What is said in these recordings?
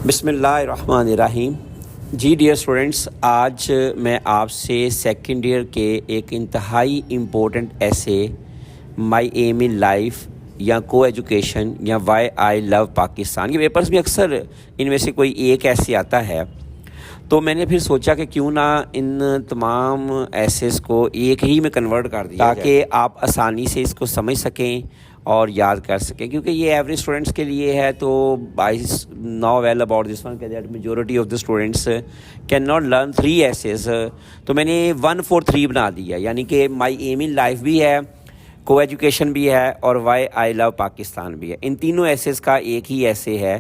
بسم اللہ الرحمن الرحیم۔ جی ڈیئر اسٹوڈنٹس، آج میں آپ سے سیکنڈ ایئر کے ایک انتہائی امپورٹنٹ ایسے مائی ایم ان لائف یا کو ایجوکیشن یا وائی آئی لو پاکستان، یہ پیپرز میں اکثر ان میں سے کوئی ایک ایسے آتا ہے، تو میں نے پھر سوچا کہ کیوں نہ ان تمام ایسیز کو ایک ہی میں کنورٹ کر دیا تاکہ آپ آسانی سے اس کو سمجھ سکیں اور یاد کر سکیں، کیونکہ یہ ایوریج اسٹوڈنٹس کے لیے ہے۔ تو آئی نو ویل اباؤٹ دس ون کہ that majority of the students can not learn 3 essays, تو میں نے 1 4 3 بنا دیا، یعنی کہ مائی ایم ان لائف بھی ہے، کو ایجوکیشن بھی ہے اور وائی آئی لو پاکستان بھی ہے۔ ان تینوں ایسیز کا ایک ہی ایسے ہے،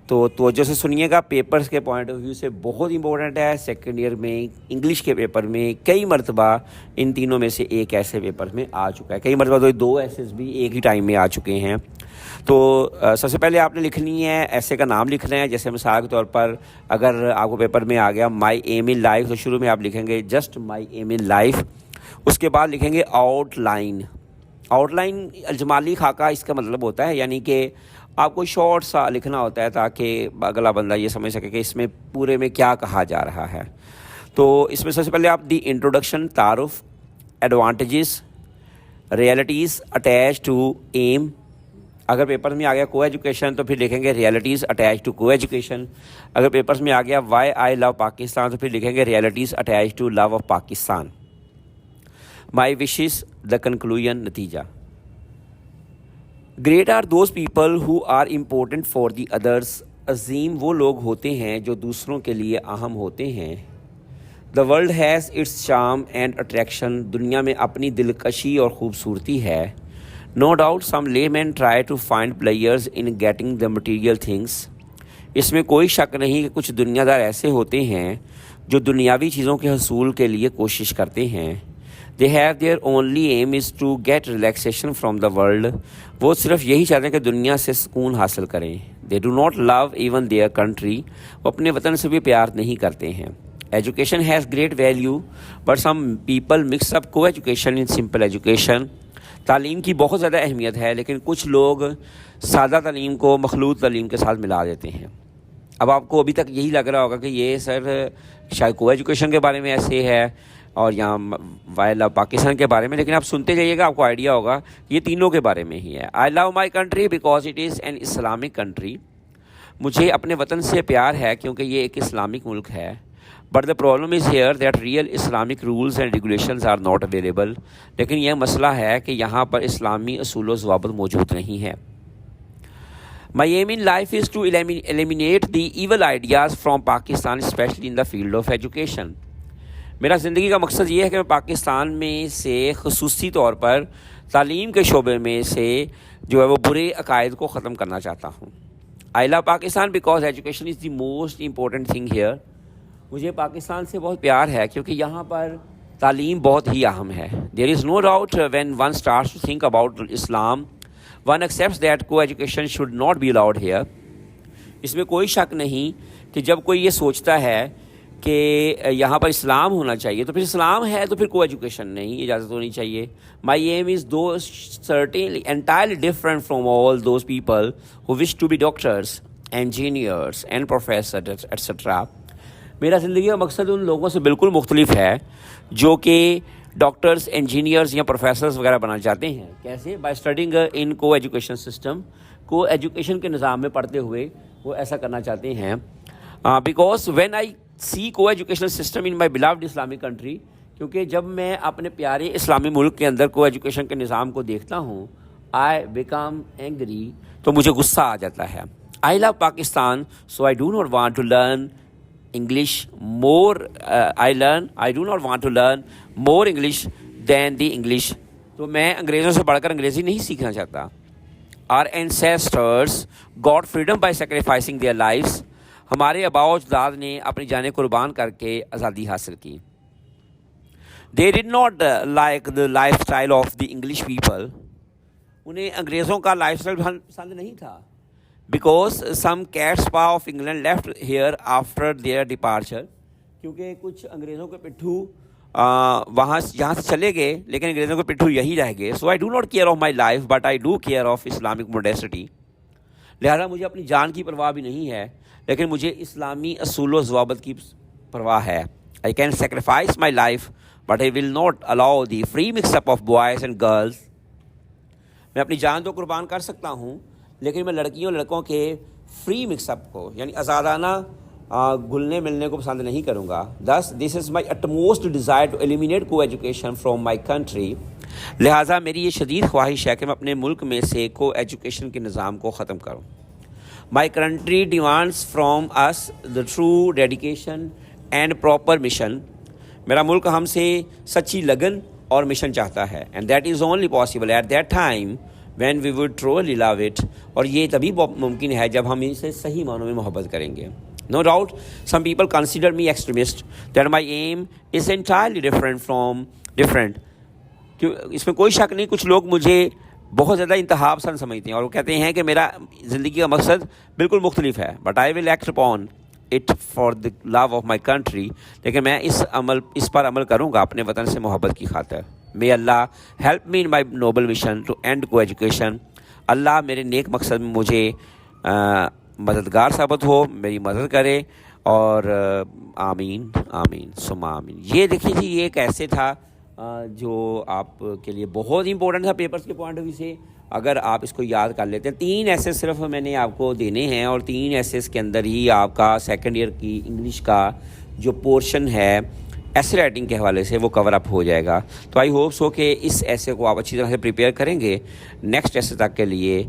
تو توجہ سے سنیے گا، پیپرز کے پوائنٹ آف ویو سے بہت امپورٹنٹ ہے۔ سیکنڈ ایئر میں انگلش کے پیپر میں کئی مرتبہ ان تینوں میں سے ایک ایسے پیپر میں آ چکا ہے، کئی مرتبہ تو 2 ایسے بھی ایک ہی ٹائم میں آ چکے ہیں۔ تو سب سے پہلے آپ نے لکھنی ہے، ایسے کا نام لکھنا ہے، جیسے مثال کے طور پر اگر آپ کو پیپر میں آ گیا مائی ایم ان لائف، تو شروع میں آپ لکھیں گے just my aim in life, اس کے بعد لکھیں گے آؤٹ لائن۔ آؤٹ لائن اجمالی خاکہ اس کا مطلب ہوتا ہے، یعنی کہ آپ کو شارٹ سا لکھنا ہوتا ہے تاکہ اگلا بندہ یہ سمجھ سکے کہ اس میں پورے میں کیا کہا جا رہا ہے۔ تو اس میں سب سے پہلے آپ دی انٹروڈکشن، تعارف، advantages, realities attach to them. اگر پیپر میں آ گیا کو ایجوکیشن تو پھر لکھیں گے realities attach to coeducation. اگر پیپرز میں آ گیا وائی آئی لو پاکستان تو پھر لکھیں گے realities attach to love of Pakistan. My wishes, the conclusion, نتیجہ۔ Great are those people who are important for the others, عظیم وہ لوگ ہوتے ہیں جو دوسروں کے لیے اہم ہوتے ہیں۔ The world has its charm and attraction, دنیا میں اپنی دلکشی اور خوبصورتی ہے۔ نو doubt some lay men try to find players in getting the material things, اس میں کوئی شک نہیں کہ کچھ دنیا دار ایسے ہوتے ہیں جو دنیاوی چیزوں کے حصول کے لیے کوشش کرتے ہیں۔ They have their only aim is to get relaxation from the world، وہ صرف یہی چاہتے ہیں کہ دنیا سے سکون حاصل کریں۔ They do not love even their country، وہ اپنے وطن سے بھی پیار نہیں کرتے ہیں۔ Education has great value but some people mix up co-education in simple education، تعلیم کی بہت زیادہ اہمیت ہے لیکن کچھ لوگ سادہ تعلیم کو مخلوط تعلیم کے ساتھ ملا دیتے ہیں۔ اب آپ کو ابھی تک یہی لگ رہا ہوگا کہ یہ سر شاید کو ایجوکیشن کے بارے میں ایسے ہے اور یہاں وائی لو پاکستان کے بارے میں، لیکن آپ سنتے جائیے گا، آپ کو آئیڈیا ہوگا یہ تینوں کے بارے میں ہی ہے۔ I love my country because it is an Islamic country, مجھے اپنے وطن سے پیار ہے کیونکہ یہ ایک اسلامک ملک ہے۔ But the problem is here that real Islamic rules and regulations are not available, لیکن یہ مسئلہ ہے کہ یہاں پر اسلامی اصول و ضوابط موجود نہیں ہے۔ My aim in life is to eliminate the evil ideas from Pakistan especially in the field of education, میرا زندگی کا مقصد یہ ہے کہ میں پاکستان میں سے خصوصی طور پر تعلیم کے شعبے میں سے جو ہے وہ برے عقائد کو ختم کرنا چاہتا ہوں۔ I love Pakistan because education is the most important thing here, مجھے پاکستان سے بہت پیار ہے کیونکہ یہاں پر تعلیم بہت ہی اہم ہے۔ There is no doubt when one starts to think about Islam one accepts that coeducation should not be allowed here, اس میں کوئی شک نہیں کہ جب کوئی یہ سوچتا ہے کہ یہاں پر اسلام ہونا چاہیے تو پھر اسلام ہے تو پھر کو ایجوکیشن نہیں، اجازت ہونی چاہیے۔ My aim is though certainly entirely different from all those people who wish to be doctors, engineers and professor etcetera, میرا زندگی کا مقصد ان لوگوں سے بالکل مختلف ہے جو کہ ڈاکٹرس، انجینئرز یا پروفیسرز وغیرہ بننا چاہتے ہیں۔ کیسے؟ بائی اسٹڈنگ ان کو ایجوکیشن سسٹم، کو ایجوکیشن کے نظام میں پڑھتے ہوئے وہ ایسا کرنا چاہتے ہیں۔ بیکاز وین آئی سی کو ایجوکیشن سسٹم ان مائی بلاوڈ اسلامک کنٹری، کیونکہ جب میں اپنے پیارے اسلامی ملک کے اندر کو ایجوکیشن کے نظام کو دیکھتا ہوں، آئی بیکم اینگری، تو مجھے غصہ آ جاتا ہے۔ I love Pakistan so I do not want to learn English more, I do not want to learn more English than the English, تو میں انگریزوں سے بڑھ کر انگریزی نہیں سیکھنا چاہتا۔ Our ancestors got freedom by sacrificing their lives, ہمارے آباء و اجداد نے اپنی جانیں قربان کر کے آزادی حاصل کی۔ They did not like the life style of the English people, انہیں انگریزوں کا لائف اسٹائل پسند نہیں تھا۔ Because some cat's paw of England left here after their departure, کیونکہ کچھ انگریزوں کے پٹھو یہاں سے چلے گئے لیکن انگریزوں کے پٹھو یہی رہ گئے۔ So I do not care of my life but I do care of Islamic modesty, لہٰذا مجھے اپنی جان کی پرواہ بھی نہیں ہے لیکن مجھے اسلامی اصول و ضوابط کی پرواہ ہے. I can sacrifice my life but I will not allow the free mix up of boys and girls. میں اپنی جان تو قربان کر سکتا ہوں لیکن میں لڑکیوں لڑکوں کے فری مکس اپ کو یعنی آزادانہ گھلنے ملنے کو پسند نہیں کروں گا. Thus this is my utmost desire to eliminate co-education from my country. لہٰذا میری یہ شدید خواہش ہے کہ میں اپنے ملک میں سے کو ایجوکیشن کے نظام کو ختم کروں. My country demands from us the true dedication and proper mission. میرا ملک ہم سے سچی لگن اور مشن چاہتا ہے. And that is only possible at that time when we would truly love it. اور یہ تبھی ممکن ہے جب ہم اسے صحیح معنوں میں محبت کریں گے. No doubt some people consider me extremist, that my aim is entirely different. اس میں کوئی شک نہیں, کچھ لوگ مجھے بہت زیادہ انتہا پسند سمجھتے ہیں اور وہ کہتے ہیں کہ میرا زندگی کا مقصد بالکل مختلف ہے. But I will act upon it for the love of my country. لیکن میں اس پر عمل کروں گا اپنے وطن سے محبت کی خاطر. May Allah help me in my noble mission to end co-education. اللہ میرے نیک مقصد میں مجھے مددگار ثابت ہو, میری مدد کرے, اور آمین آمین ثم آمین. یہ دیکھیے جی, یہ ایک ایسے تھا جو آپ کے لیے بہت امپورٹنٹ تھا پیپرز کے پوائنٹ آف ویو سے. اگر آپ اس کو یاد کر لیتے ہیں, 3 ایسے صرف میں نے آپ کو دینے ہیں اور 3 ایسے کے اندر ہی آپ کا سیکنڈ ایئر کی انگلش کا جو پورشن ہے ایسے رائٹنگ کے حوالے سے وہ کور اپ ہو جائے گا. تو آئی ہوپ سو کہ اس ایسے کو آپ اچھی طرح سے پریپیئر کریں گے. نیکسٹ ایسے تک کے لیے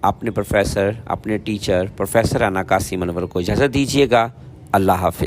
اپنے پروفیسر, اپنے ٹیچر پروفیسر رانا قاسم انور کو اجازت دیجیے گا. اللہ حافظ.